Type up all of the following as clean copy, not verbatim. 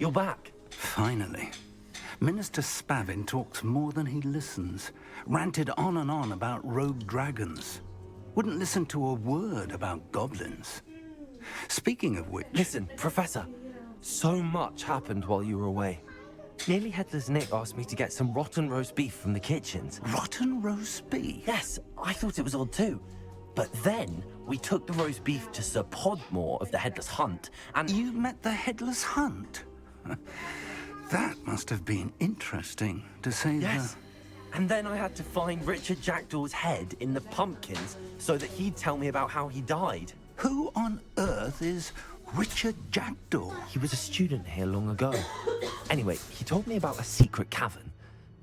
you're back. Finally. Minister Spavin talks more than he listens. Ranted on and on about rogue dragons. Wouldn't listen to a word about goblins. Speaking of which... Listen, Professor, so much happened while you were away. Nearly Headless Nick asked me to get some rotten roast beef from the kitchens. Rotten roast beef? Yes, I thought it was odd too. But then we took the roast beef to Sir Podmore of the Headless Hunt, and... You met the Headless Hunt? That must have been interesting, to say Yes. And then I had to find Richard Jackdaw's head in the pumpkins so that he'd tell me about how he died. Who on earth is Richard Jackdaw? He was a student here long ago. Anyway, he told me about a secret cavern.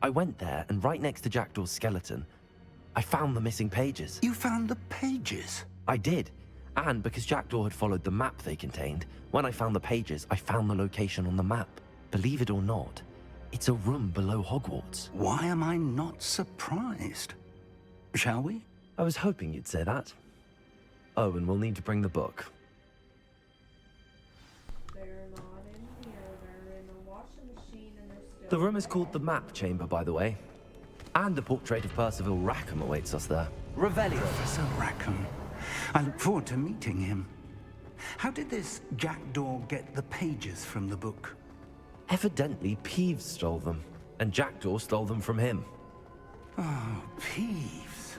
I went there, and right next to Jackdaw's skeleton, I found the missing pages. You found the pages? I did. And because Jackdaw had followed the map they contained, when I found the pages, I found the location on the map. Believe it or not, it's a room below Hogwarts. Why am I not surprised? Shall we? I was hoping you'd say that. Oh, and we'll need to bring the book. They're not in here. They're in the washing machine and they're still... The room is called the Map Chamber, by the way. And a portrait of Percival Rackham awaits us there. Revelio. Professor Rackham. I look forward to meeting him. How did this Jackdaw get the pages from the book? Evidently, Peeves stole them, and Jackdaw stole them from him. Oh, Peeves.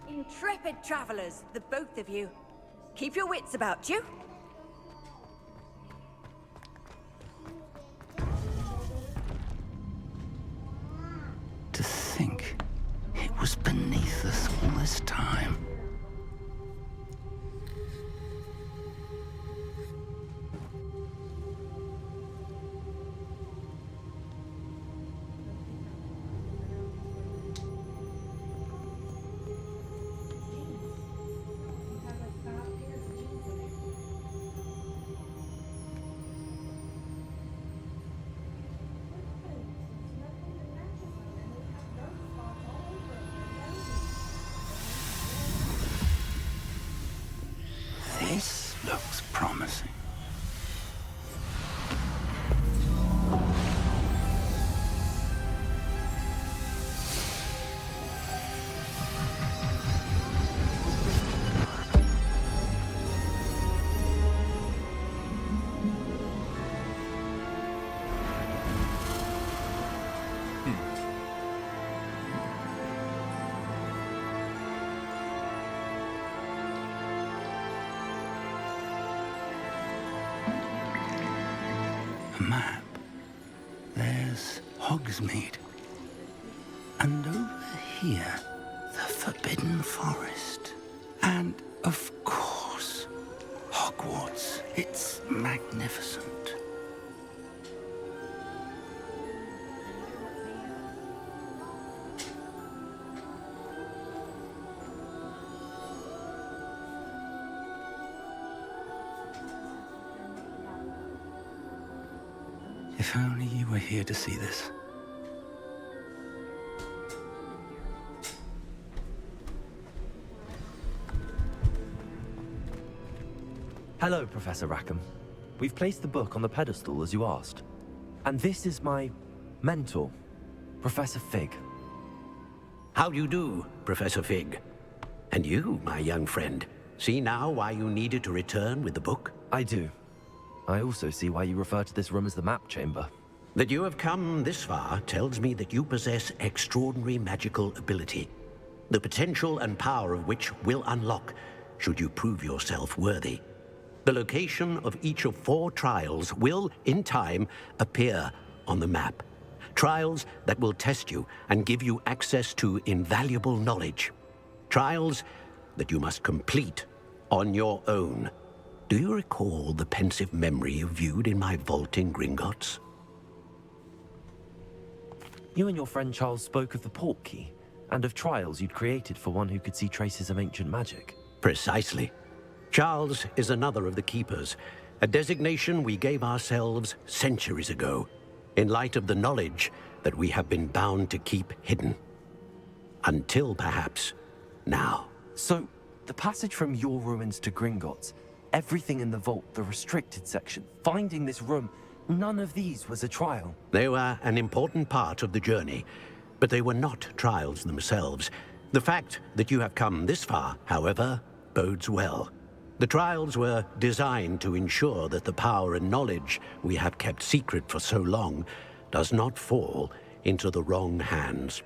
Intrepid travelers, the both of you. Keep your wits about you. To think it was beneath us all this time. This looks promising. A map. There's Hogsmeade. And over here, the Forbidden Forest. And, of course, Hogwarts. It's magnificent. If only you were here to see this. Hello, Professor Rackham. We've placed the book on the pedestal, as you asked. And this is my mentor, Professor Fig. How do you do, Professor Fig? And you, my young friend, see now why you needed to return with the book? I do. I also see why you refer to this room as the Map Chamber. That you have come this far tells me that you possess extraordinary magical ability, the potential and power of which will unlock should you prove yourself worthy. The location of each of 4 trials will, in time, appear on the map. Trials that will test you and give you access to invaluable knowledge. Trials that you must complete on your own. Do you recall the pensive memory you viewed in my vault in Gringotts? You and your friend Charles spoke of the Portkey, and of trials you'd created for one who could see traces of ancient magic. Precisely. Charles is another of the Keepers, a designation we gave ourselves centuries ago, in light of the knowledge that we have been bound to keep hidden. Until, perhaps, now. So, the passage from your ruins to Gringotts, Everything in the vault, the restricted section, finding this room, none of these was a trial. They were an important part of the journey, but they were not trials themselves. The fact that you have come this far, however, bodes well. The trials were designed to ensure that the power and knowledge we have kept secret for so long does not fall into the wrong hands.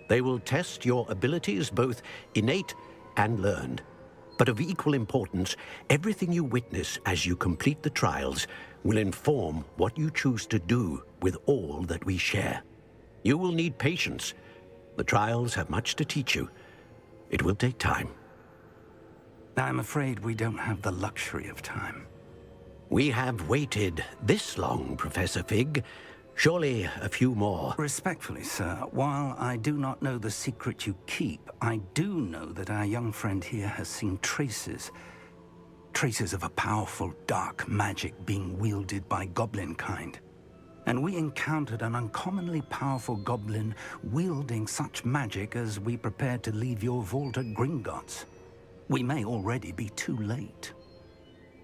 They will test your abilities, both innate and learned. But of equal importance, everything you witness as you complete the trials will inform what you choose to do with all that we share. You will need patience. The trials have much to teach you. It will take time. I'm afraid we don't have the luxury of time. We have waited this long, Professor Fig. Surely a few more. Respectfully, sir, while I do not know the secret you keep, I do know that our young friend here has seen traces of a powerful dark magic being wielded by goblin kind. And we encountered an uncommonly powerful goblin wielding such magic as we prepared to leave your vault at Gringotts. We may already be too late.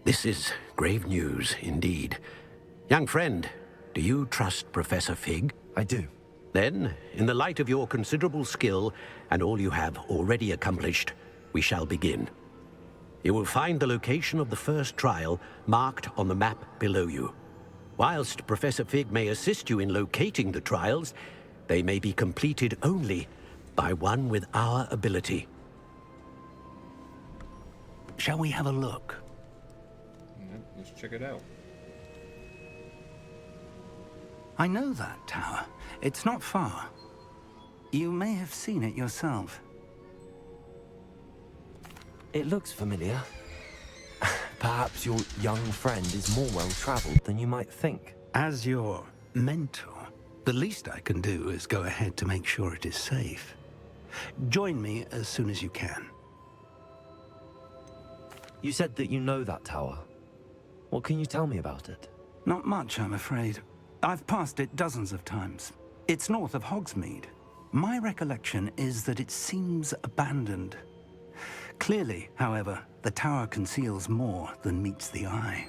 This is grave news indeed. Young friend, do you trust Professor Fig? I do. Then, in the light of your considerable skill and all you have already accomplished, we shall begin. You will find the location of the first trial marked on the map below you. Whilst Professor Fig may assist you in locating the trials, they may be completed only by one with our ability. Shall we have a look? Yeah, let's check it out. I know that tower. It's not far. You may have seen it yourself. It looks familiar. Perhaps your young friend is more well-traveled than you might think. As your mentor, the least I can do is go ahead to make sure it is safe. Join me as soon as you can. You said that you know that tower. What can you tell me about it? Not much, I'm afraid. I've passed it dozens of times. It's north of Hogsmeade. My recollection is that it seems abandoned. Clearly, however, the tower conceals more than meets the eye.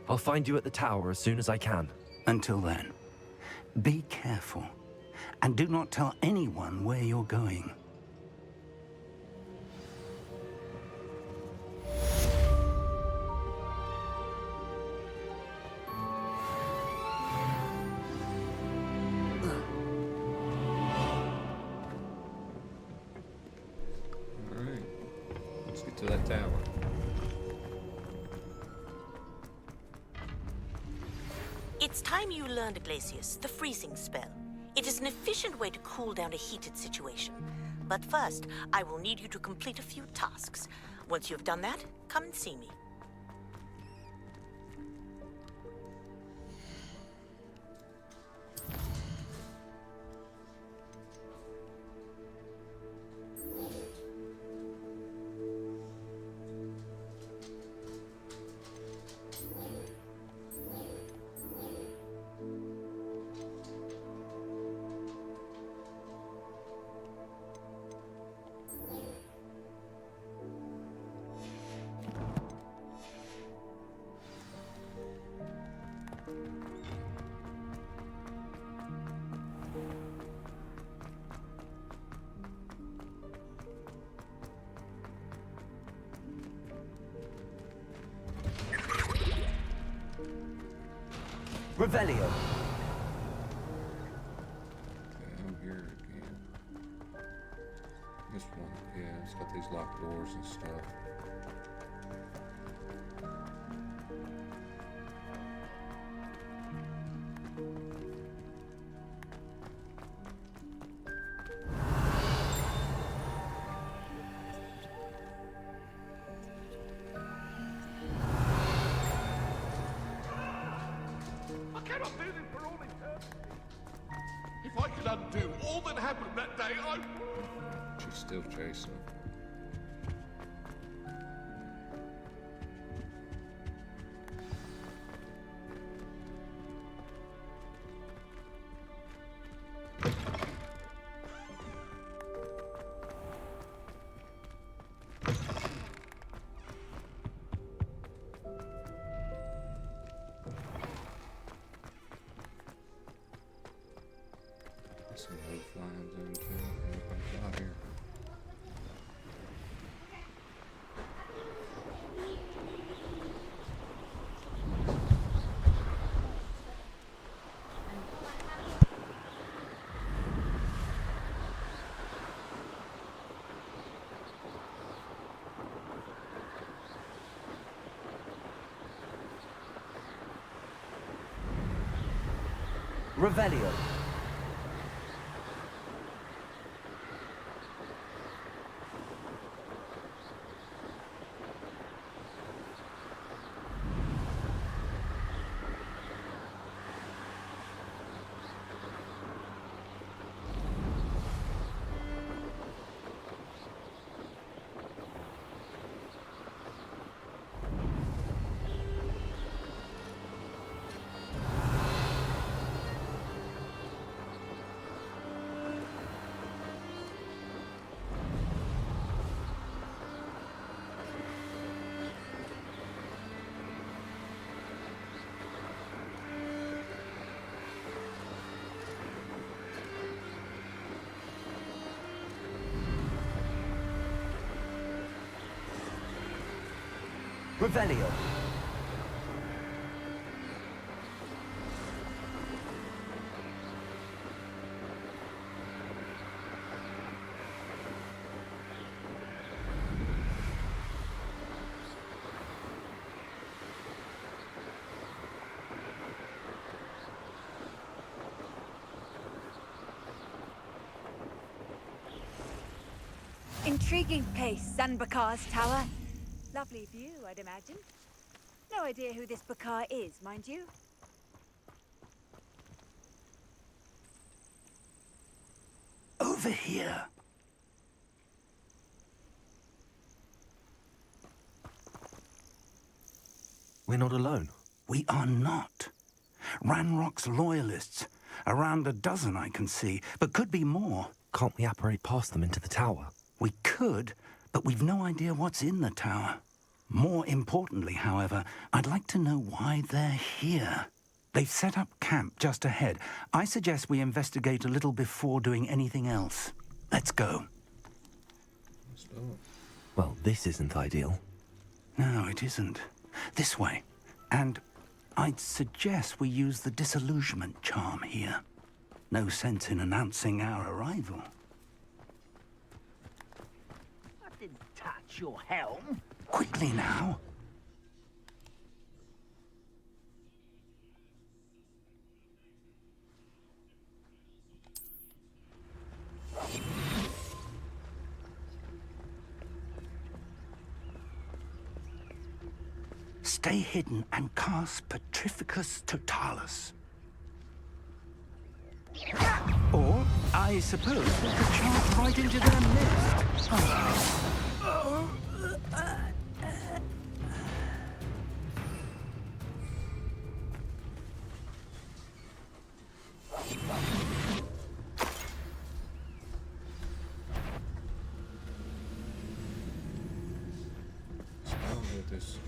I'll find you at the tower as soon as I can. Until then, be careful, and do not tell anyone where you're going. Alright. Let's get to that tower. It's time you learned, Glacius, the freezing spell. It is an efficient way to cool down a heated situation. But first, I will need you to complete a few tasks. Once you have done that, come and see me. Revelio. Okay, I'm here again. This one, yeah, it's got these locked doors and stuff. I cannot do this for all eternity. If I could undo all that happened that day, I would. She's still chasing him. Revelio. Revelio. Intriguing place, Zanbakar's tower. Lovely view, I'd imagine. No idea who this Bakar is, mind you. Over here. We're not alone. We are not. Ranrock's loyalists. Around a dozen I can see, but could be more. Can't we apparate past them into the tower? We could, but we've no idea what's in the tower. More importantly, however, I'd like to know why they're here. They've set up camp just ahead. I suggest we investigate a little before doing anything else. Let's go. Let's do it. Well, this isn't ideal. No, it isn't. This way. And I'd suggest we use the disillusionment charm here. No sense in announcing our arrival. I didn't touch your helm. Quickly now. Stay hidden and cast Petrificus Totalis. Or, I suppose, we could charge right into their midst. What's wrong with this?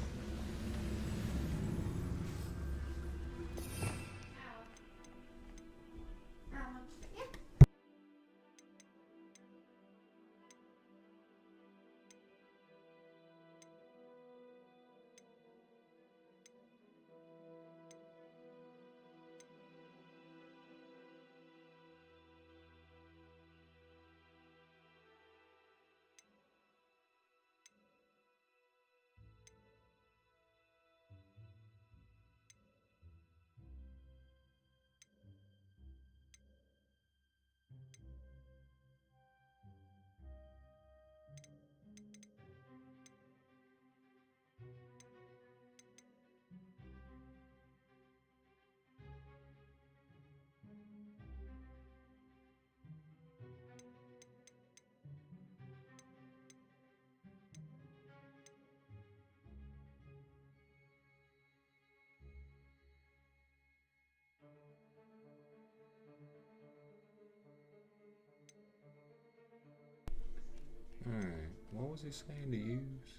Alright, what was he saying to use?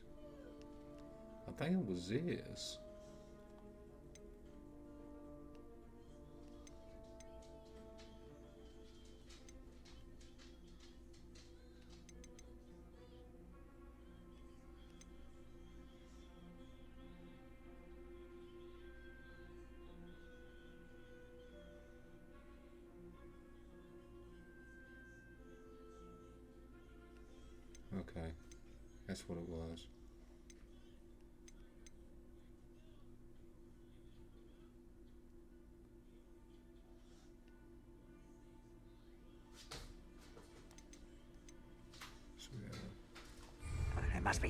I think it was this. Okay, that's what it was.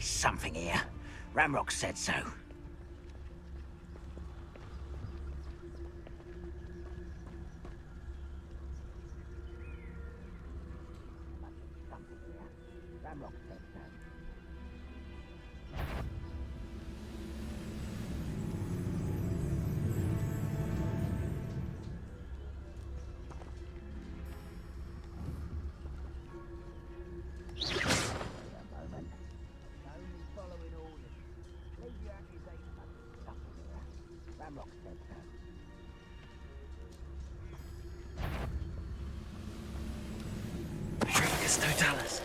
There's something here. Ramrock said so. Ramrock said so. Petricus totalis.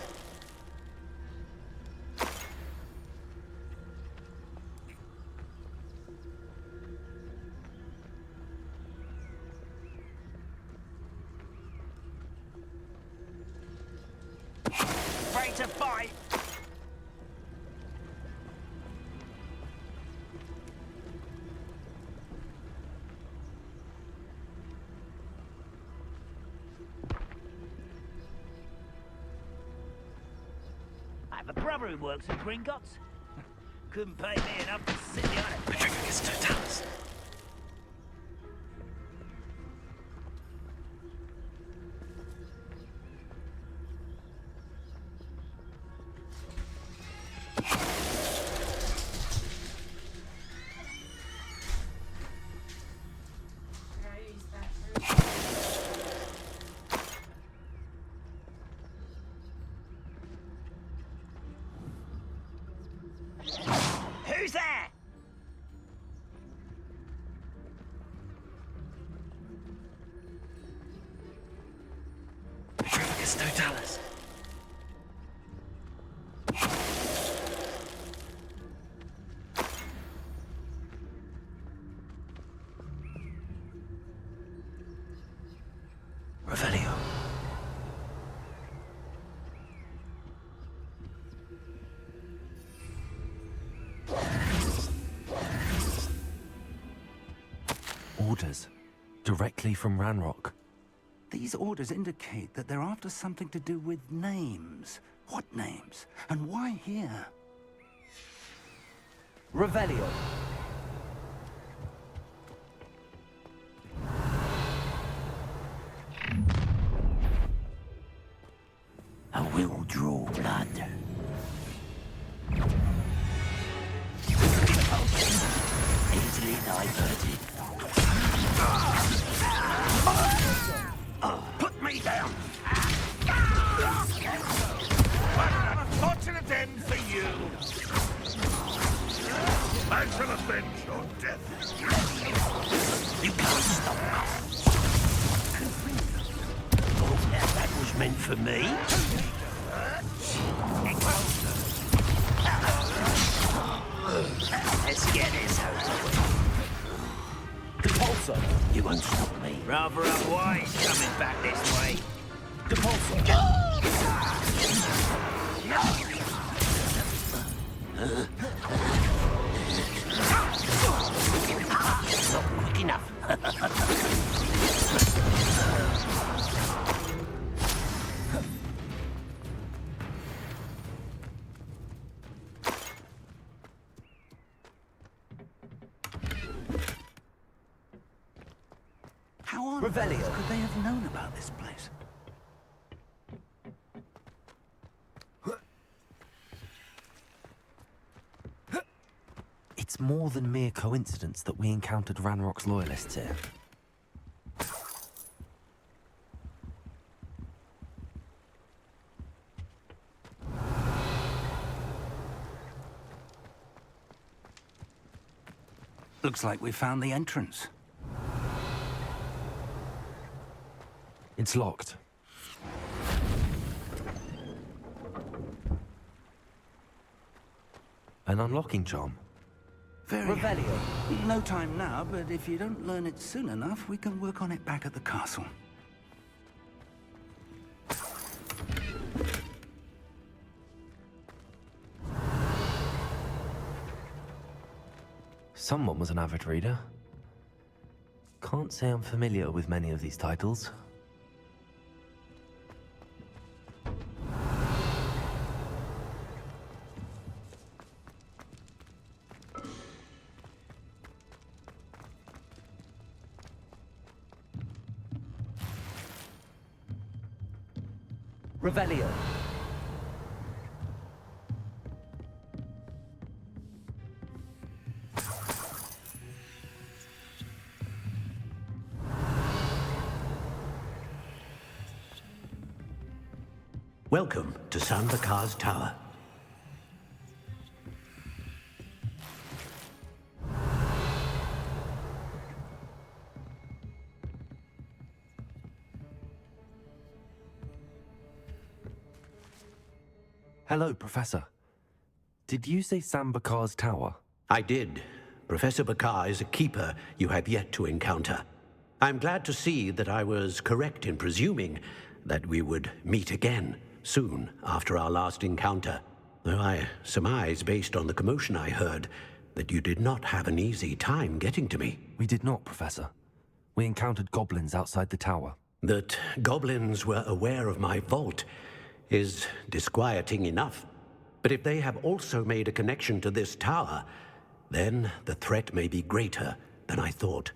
Ready to fight! I have a brother who works at Gringotts. Couldn't pay me enough to sit behind a Petricus totalis. Can I use that for Who's there? Petricus totalis. Revelio. Orders. Directly from Ranrock. These orders indicate that they're after something to do with names. What names? And why here? Revelio. I will draw blood. Easily diverted. Put me down! What an unfortunate end for you! I shall avenge your death. You can't stop us. Oh, yeah, that was meant for me. Let's get this over with. Depulsor. You won't stop me. Rather unwise coming back this way. Depulsor. Not quick enough. How on Revelio. earth could they have known about this place? It's more than mere coincidence that we encountered Ranrock's loyalists here. Looks like we found the entrance. It's locked. An unlocking charm. Very Revelio. No time now, but if you don't learn it soon enough, we can work on it back at the castle. Someone was an avid reader. Can't say I'm familiar with many of these titles. Revelio. Welcome to San Bakar's Tower. Hello, Professor. Did you say Sam Bakar's tower? I did. Professor Bakar is a keeper you have yet to encounter. I'm glad to see that I was correct in presuming that we would meet again soon after our last encounter, though I surmise, based on the commotion I heard, that you did not have an easy time getting to me. We did not, Professor. We encountered goblins outside the tower. That goblins were aware of my vault is disquieting enough. But if they have also made a connection to this tower, then the threat may be greater than I thought.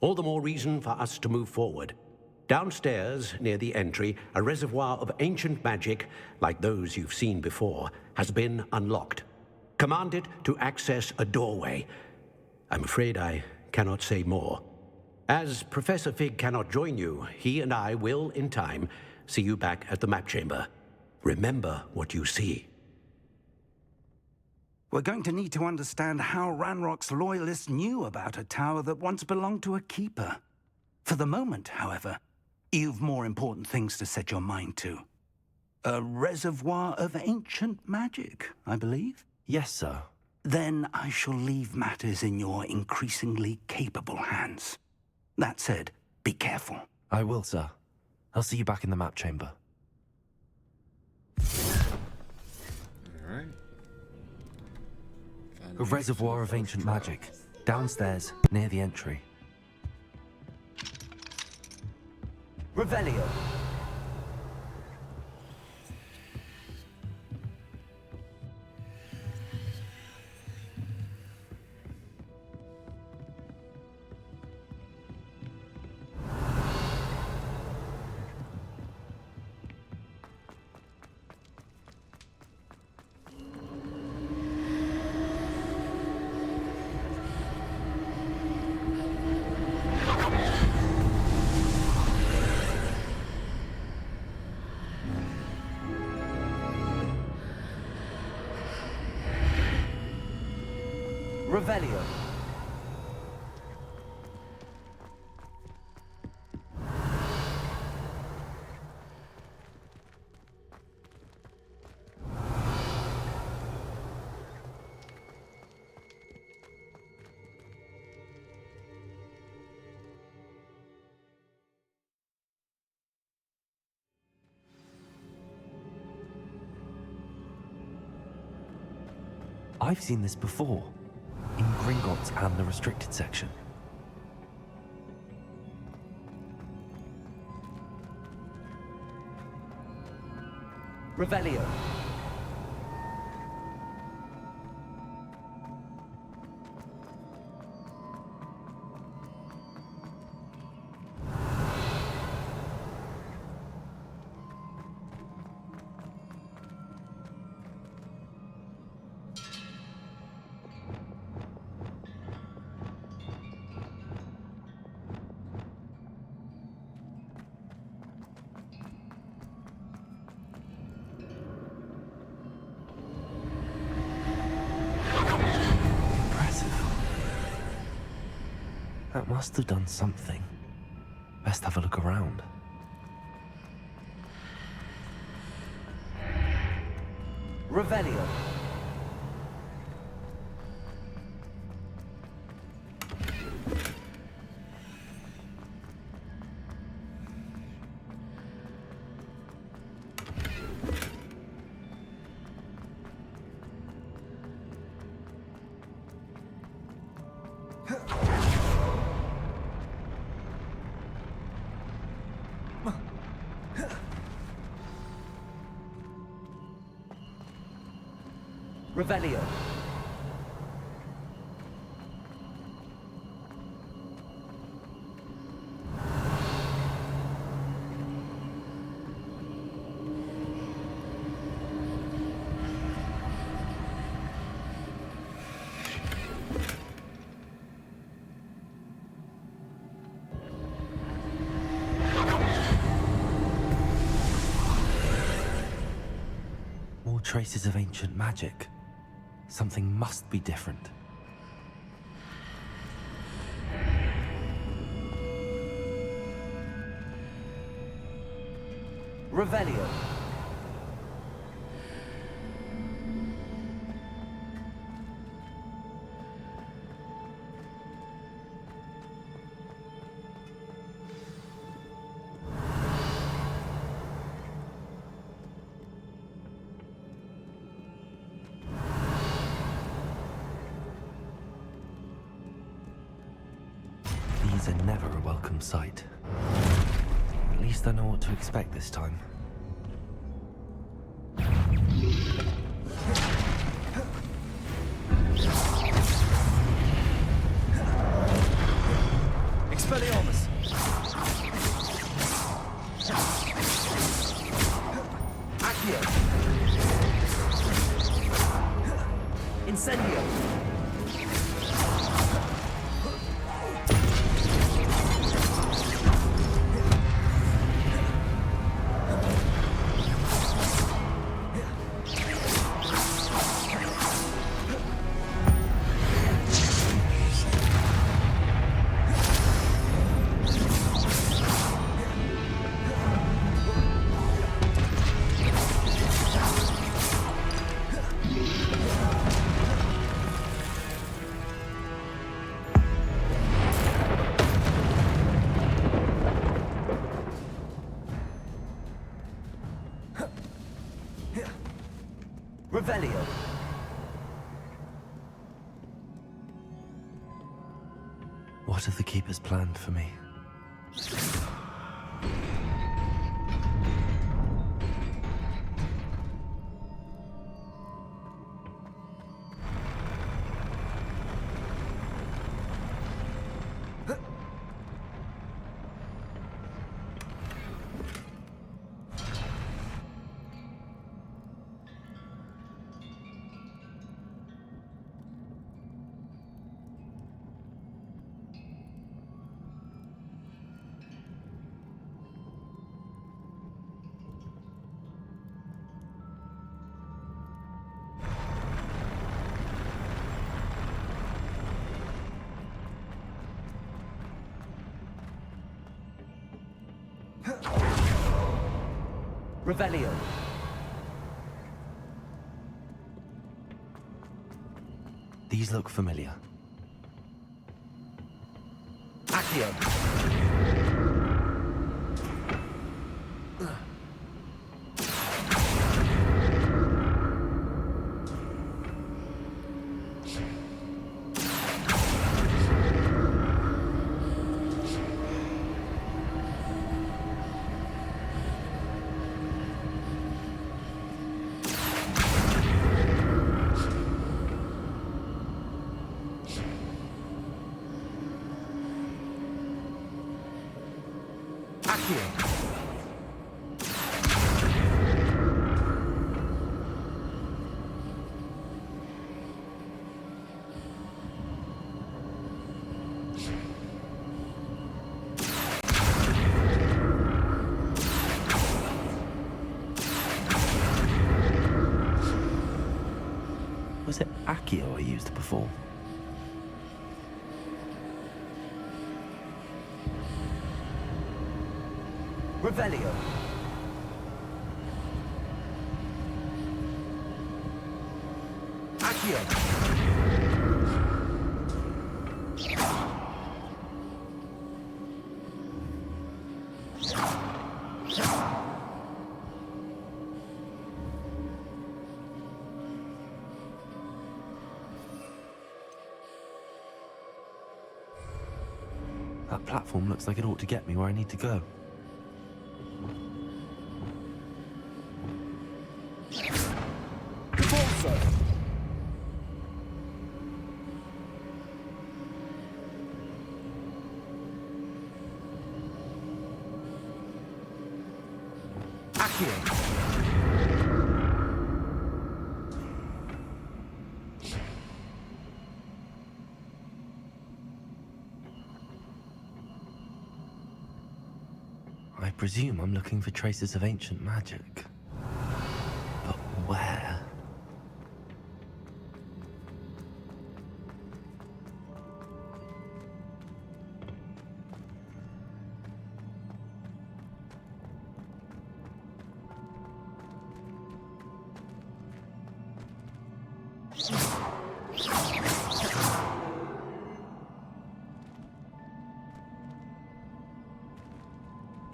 All the more reason for us to move forward. Downstairs, near the entry, a reservoir of ancient magic, like those you've seen before, has been unlocked. Command it to access a doorway. I'm afraid I cannot say more. As Professor Fig cannot join you, he and I will, in time, see you back at the map chamber. Remember what you see. We're going to need to understand how Ranrock's loyalists knew about a tower that once belonged to a keeper. For the moment, however, you've more important things to set your mind to. A reservoir of ancient magic, I believe? Yes, sir. Then I shall leave matters in your increasingly capable hands. That said, be careful. I will, sir. I'll see you back in the map chamber. Alright. A reservoir of ancient magic. Downstairs, near the entry. Revelio. Revelio. I've seen this before. In Gringotts and the restricted section. Revelio. That must have done something. Best have a look around. Revelio. Revelio. Traces of ancient magic. Something must be different. Revelio. These are never a welcome sight. At least I know what to expect this time. Expelliarmus. Accio. Incendio. Revelio. What have the Keepers planned for me? Revelio. These look familiar. Accio. Was it Accio I used before? Revelio. Accio. That platform looks like it ought to get me where I need to go. I presume I'm looking for traces of ancient magic. But where?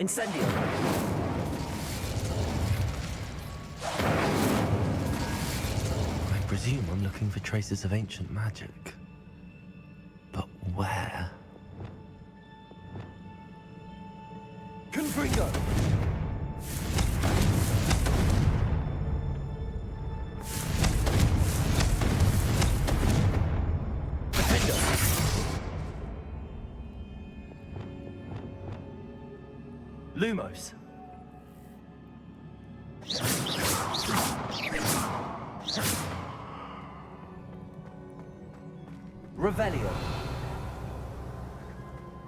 Incendio. I presume I'm looking for traces of ancient magic. But where? Confringo. Defendo. Lumos. Revelio.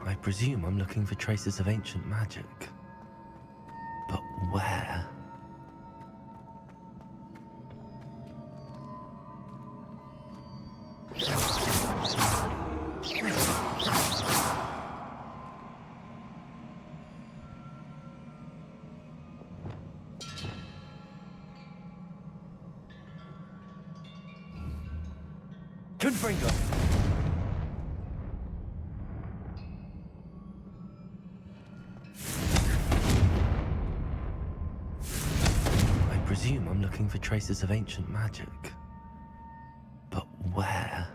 I presume I'm looking for traces of ancient magic. But where? Confringo. I presume I'm looking for traces of ancient magic. But where?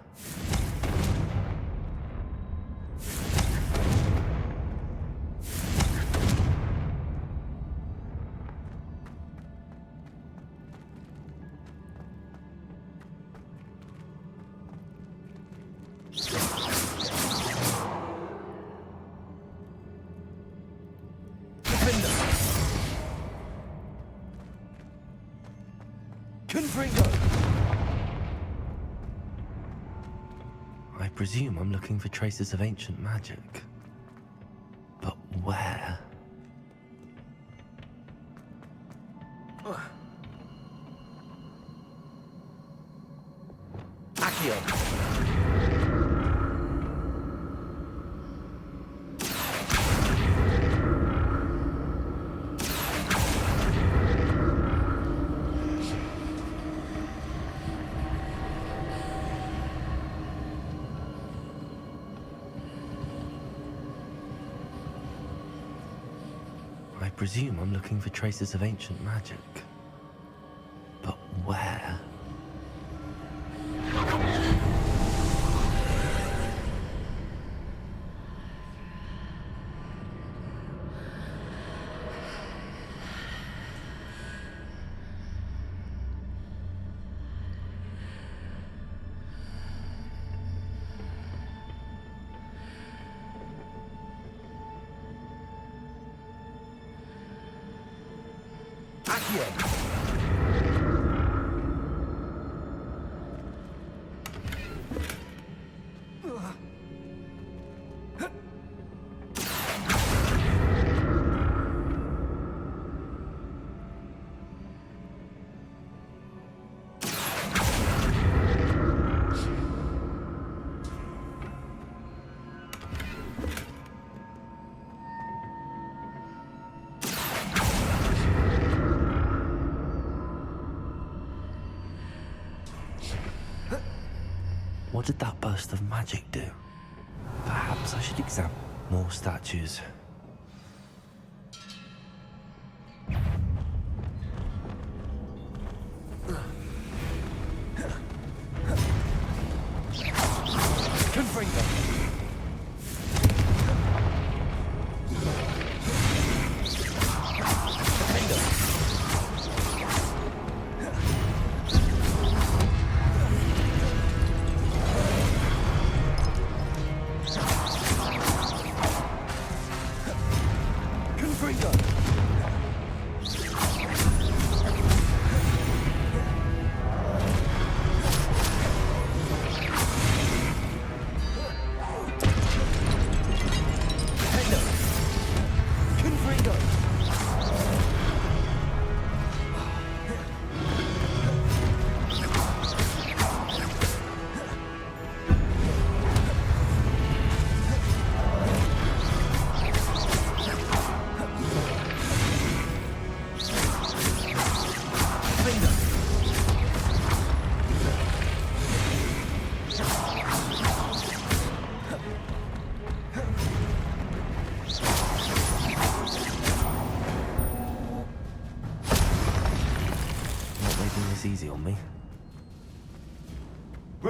Confringo. I presume I'm looking for traces of ancient magic. But where? Accio. I presume I'm looking for traces of ancient magic. But where? Accio. What did that burst of magic do? Perhaps I should examine more statues. Confringo. Confringo.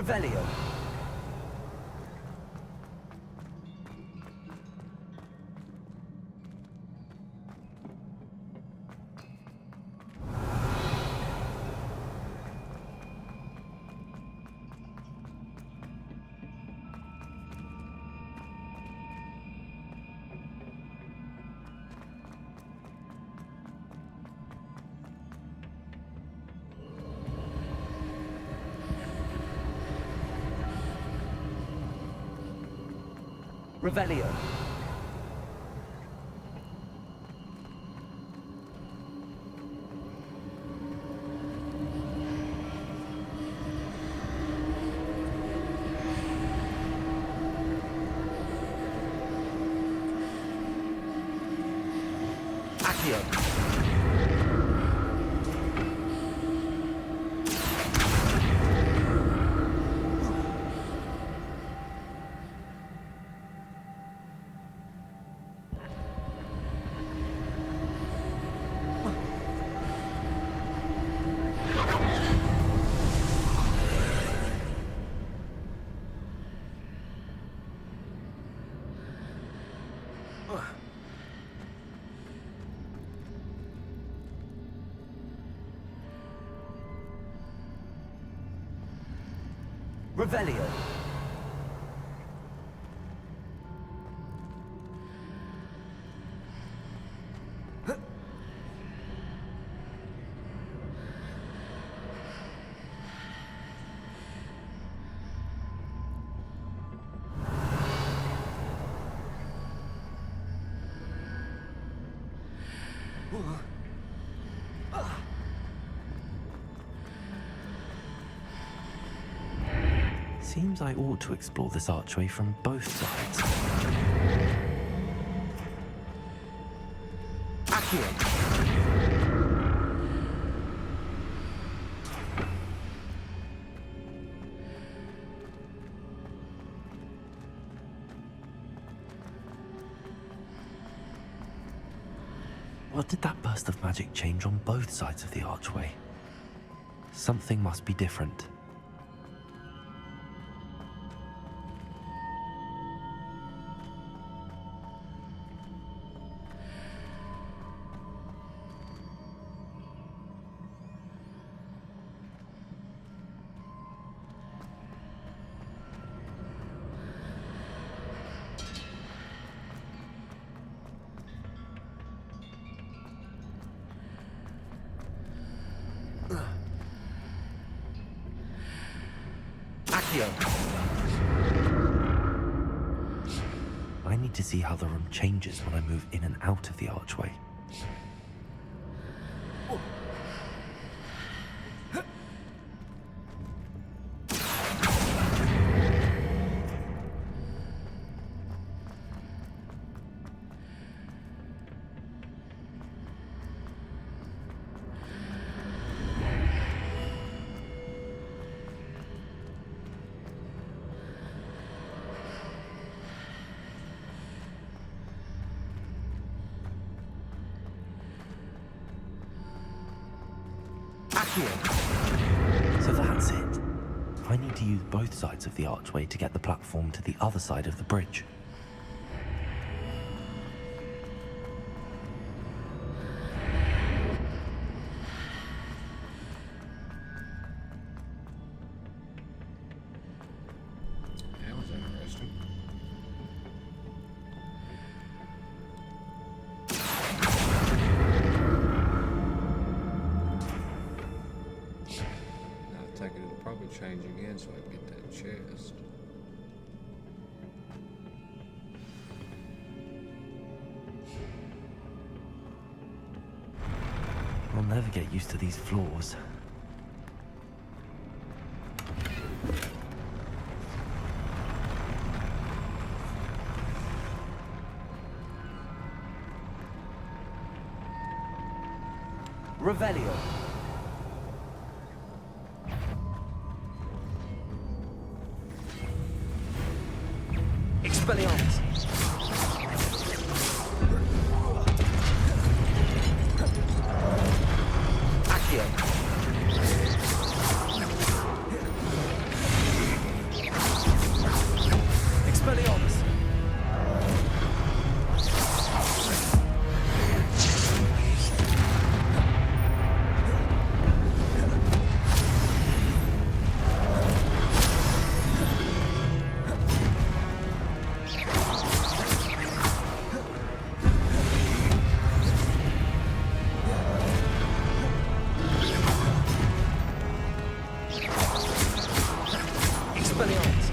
Revelio. Revelio. Accio. Revelio. Seems I ought to explore this archway from both sides. Accio. What did that burst of magic change on both sides of the archway? Something must be different. I need to see how the room changes when I move in and out of the archway. So that's it. I need to use both sides of the archway to get the platform to the other side of the bridge. That was interesting. It'll probably change again so I can get that chest. I'll never get used to these floors. Revelio. Expelliarmus. Accio. Expelliarmus.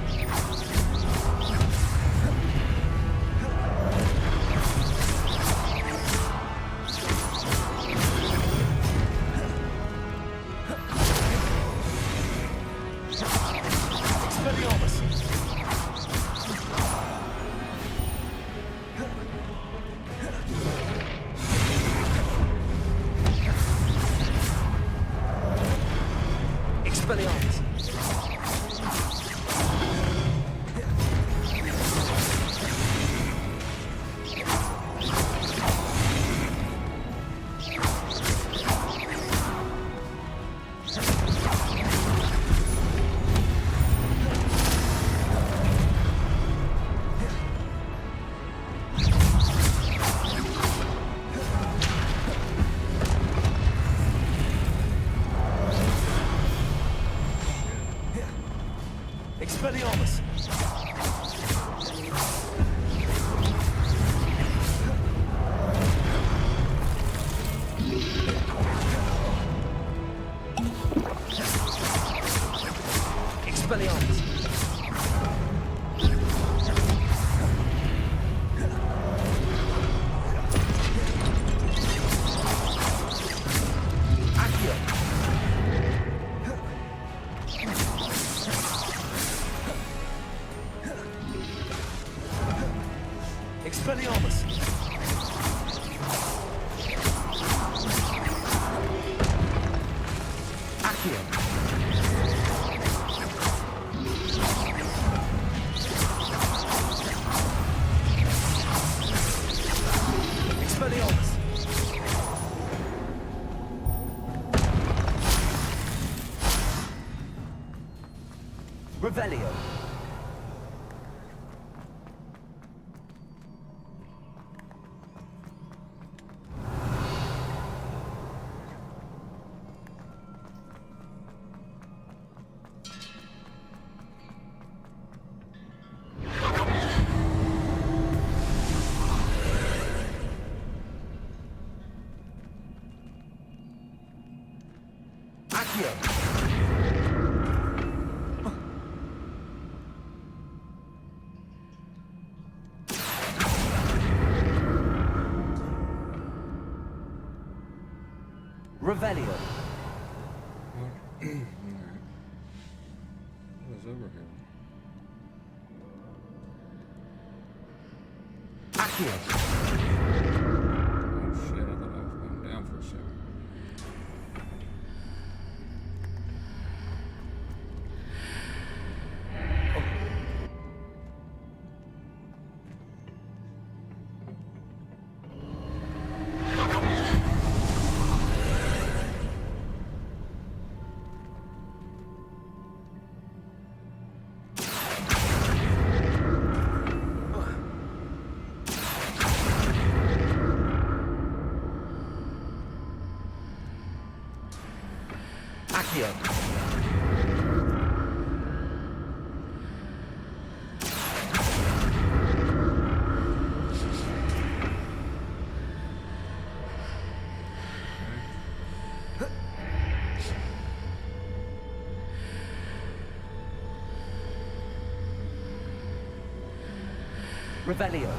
Expelliarmus. Expelliarmus. Expelliarmus. Expelliarmus. Accio. Expelliarmus. Accio. Expelliarmus. Revelio. Accio. Revelio. Alright. What is over here? Accio. Oh shit, I thought I was going down for a second. Accio. Revelio.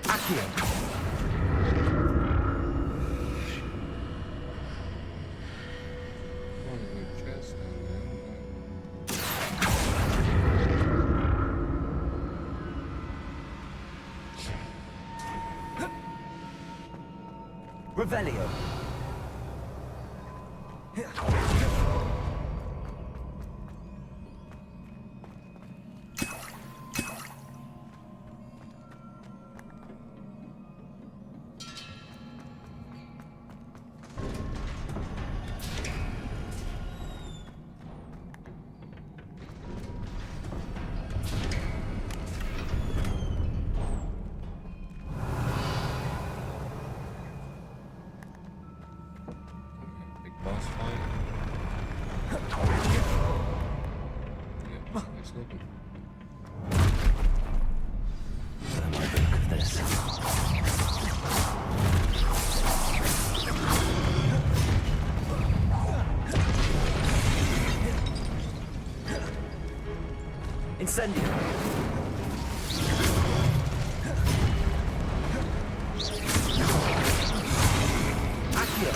Accio. One of the chests down Revelio. boss fight. Yep, nice looking. Where am I the look of this? Incendio. Accio.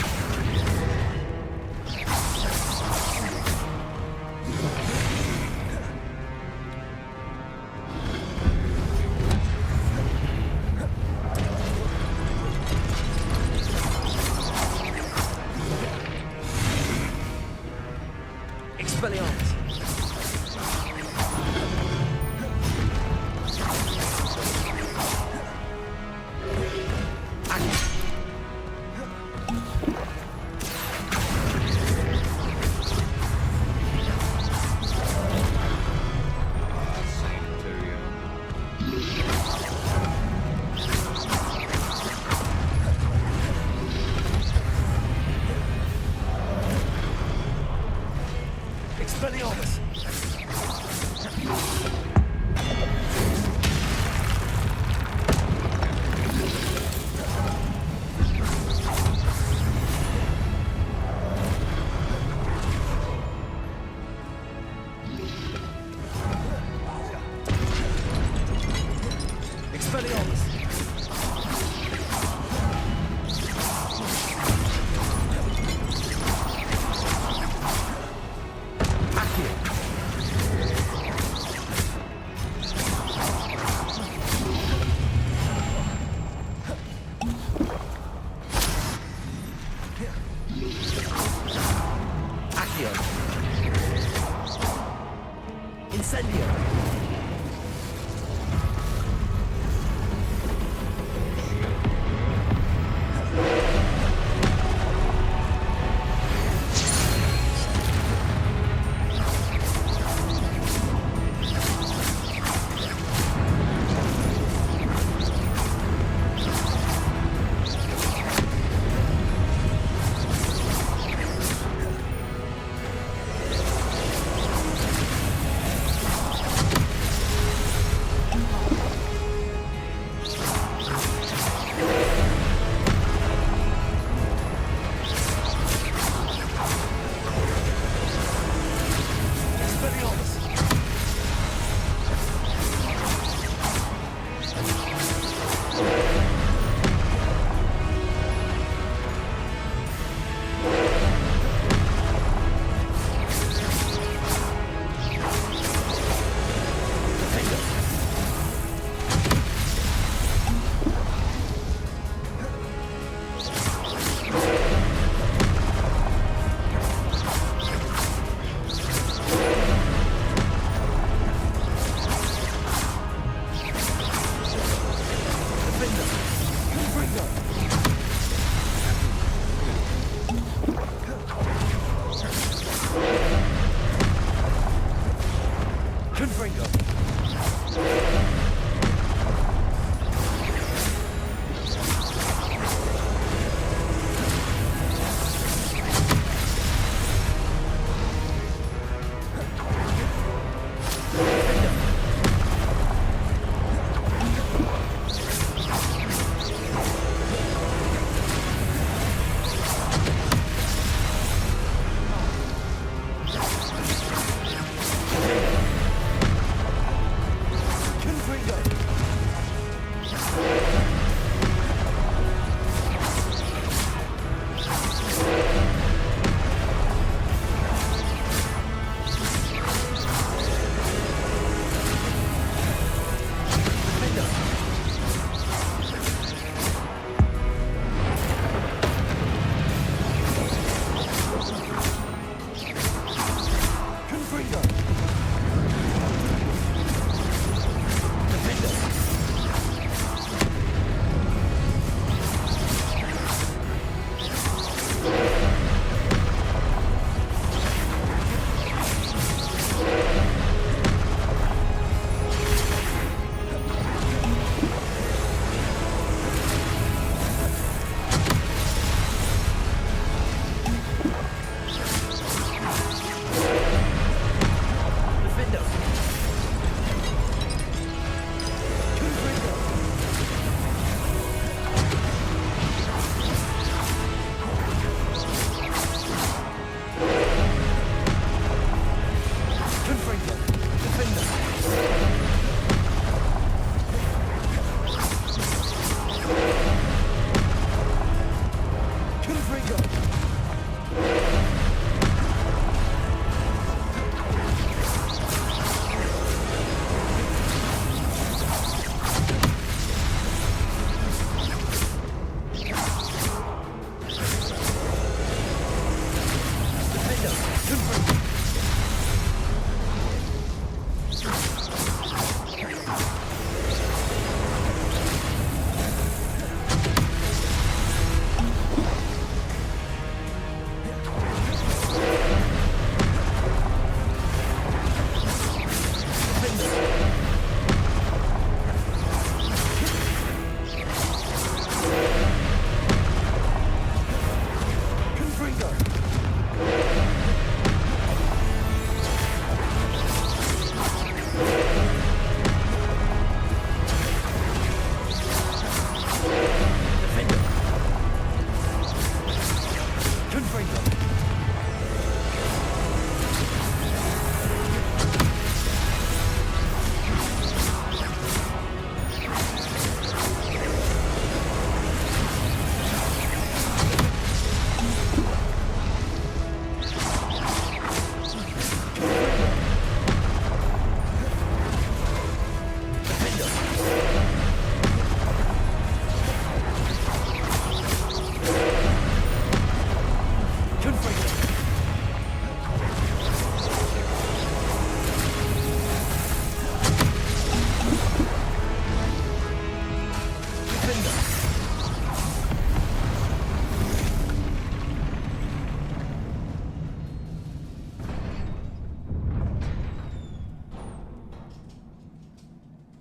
Expelliarmus. Expelliarmus. Expelliarmus. Accio. Accio. Incendio.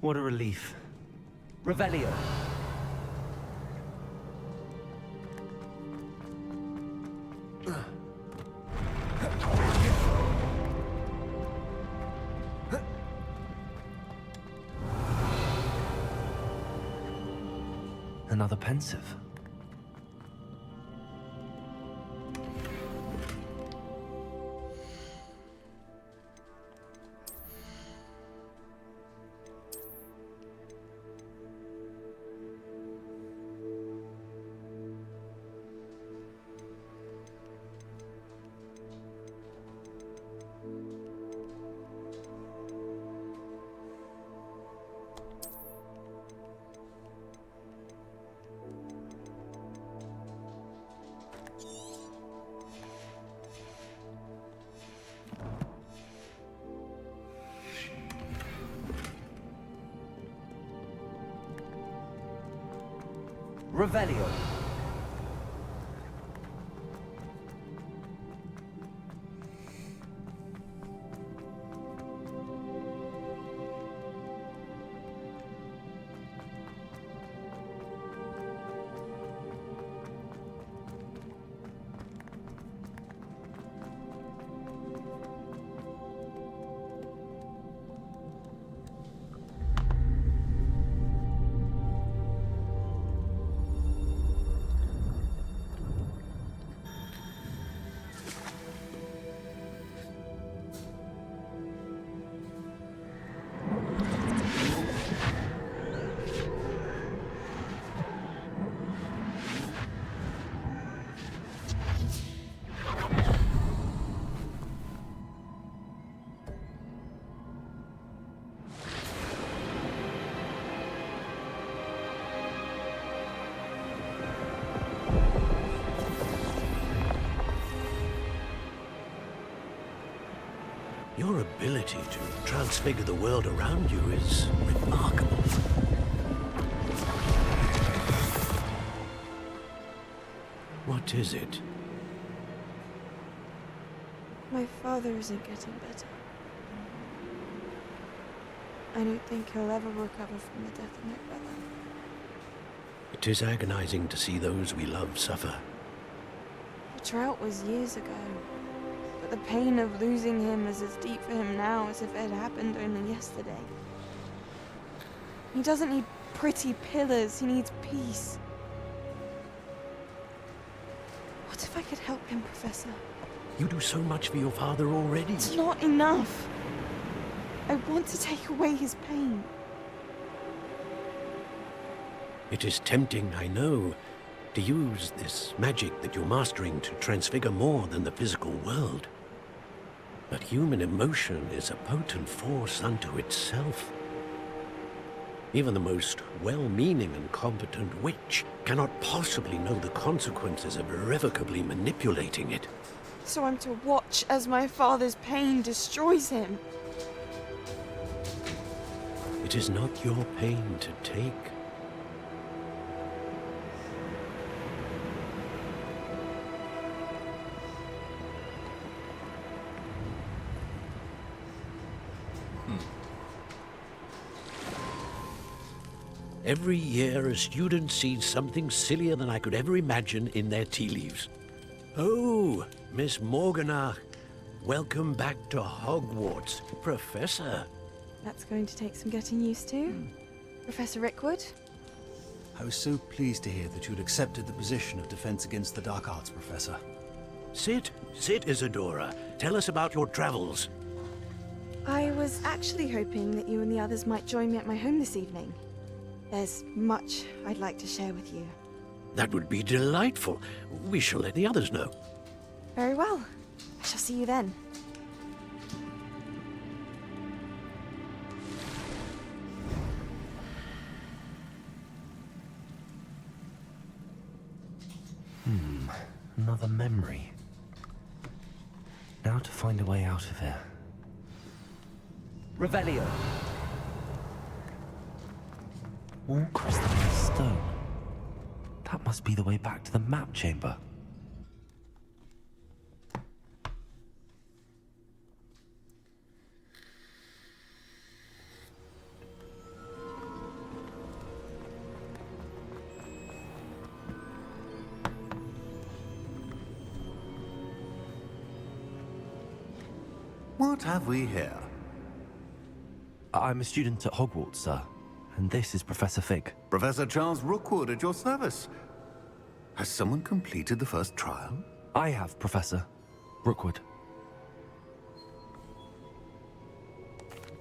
What a relief. Revelio. Another pensive. Revelio. Your ability to transfigure the world around you is remarkable. What is it? My father isn't getting better. I don't think he'll ever recover from the death of my brother. It is agonizing to see those we love suffer. The drought was years ago, but the pain of losing him is as deep for him now as if it had happened only yesterday. He doesn't need pretty pillars, he needs peace. What if I could help him, Professor? You do so much for your father already. It's not enough. I want to take away his pain. It is tempting, I know, to use this magic that you're mastering to transfigure more than the physical world. But human emotion is a potent force unto itself. Even the most well-meaning and competent witch cannot possibly know the consequences of irrevocably manipulating it. So I'm to watch as my father's pain destroys him. It is not your pain to take. Every year, a student sees something sillier than I could ever imagine in their tea leaves. Oh, Miss Morganach, welcome back to Hogwarts, Professor. That's going to take some getting used to. Professor Rickwood? I was so pleased to hear that you'd accepted the position of Defense Against the Dark Arts, Professor. Sit, Isadora. Tell us about your travels. I was actually hoping that you and the others might join me at my home this evening. There's much I'd like to share with you. That would be delightful. We shall let the others know. Very well. I shall see you then. Another memory. Now to find a way out of here. Revelio. All crystalline stone. That must be the way back to the map chamber. What have we here? I'm a student at Hogwarts, sir. And this is Professor Fig. Professor Charles Rookwood at your service. Has someone completed the first trial? I have, Professor Rookwood.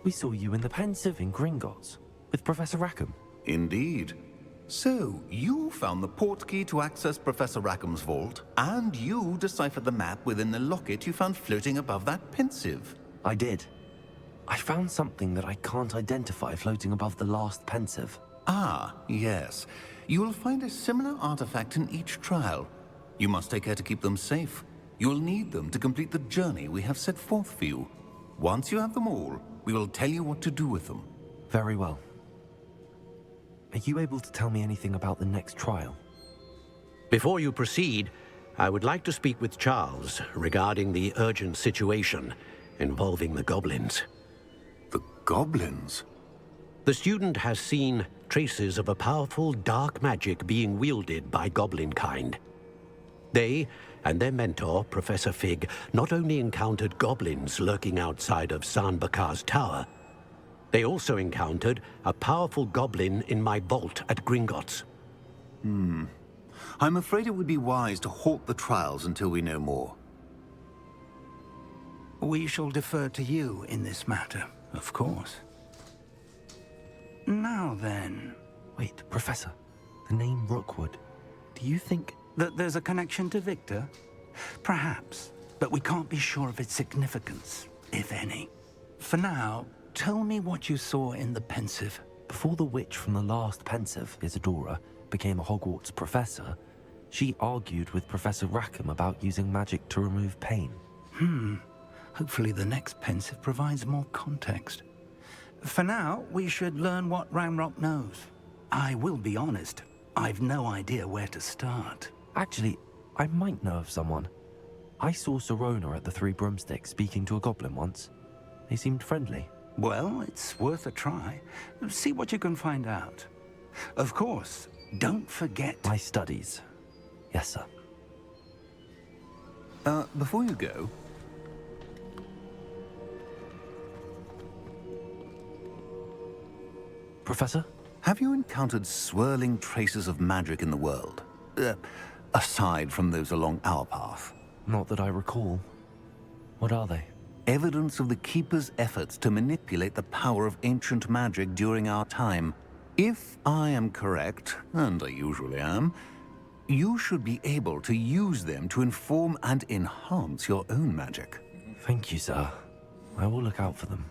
We saw you in the Pensive in Gringotts with Professor Rackham. Indeed. So, you found the portkey to access Professor Rackham's vault, and you deciphered the map within the locket you found floating above that Pensive. I did. I found something that I can't identify floating above the last Pensive. Ah, yes. You will find a similar artifact in each trial. You must take care to keep them safe. You will need them to complete the journey we have set forth for you. Once you have them all, we will tell you what to do with them. Very well. Are you able to tell me anything about the next trial? Before you proceed, I would like to speak with Charles regarding the urgent situation involving the goblins. The goblins? The student has seen traces of a powerful dark magic being wielded by goblin kind. They and their mentor, Professor Fig, not only encountered goblins lurking outside of San Bakar's tower, they also encountered a powerful goblin in my vault at Gringotts. I'm afraid it would be wise to halt the trials until we know more. We shall defer to you in this matter, of course. Now then... Wait, Professor. The name Rookwood. Do you think... that there's a connection to Victor? Perhaps, but we can't be sure of its significance, if any. For now, tell me what you saw in the Pensive. Before the witch from the last Pensive, Isadora, became a Hogwarts professor, she argued with Professor Rackham about using magic to remove pain. Hopefully the next Pensive provides more context. For now, we should learn what Ranrock knows. I will be honest, I've no idea where to start. Actually, I might know of someone. I saw Serona at the Three Broomsticks speaking to a goblin once. They seemed friendly. Well, it's worth a try. See what you can find out. Of course, don't forget... My studies. Yes, sir. Before you go... Professor? Have you encountered swirling traces of magic in the world? Aside from those along our path? Not that I recall. What are they? Evidence of the Keeper's efforts to manipulate the power of ancient magic during our time. If I am correct, and I usually am, you should be able to use them to inform and enhance your own magic. Thank you, sir. I will look out for them.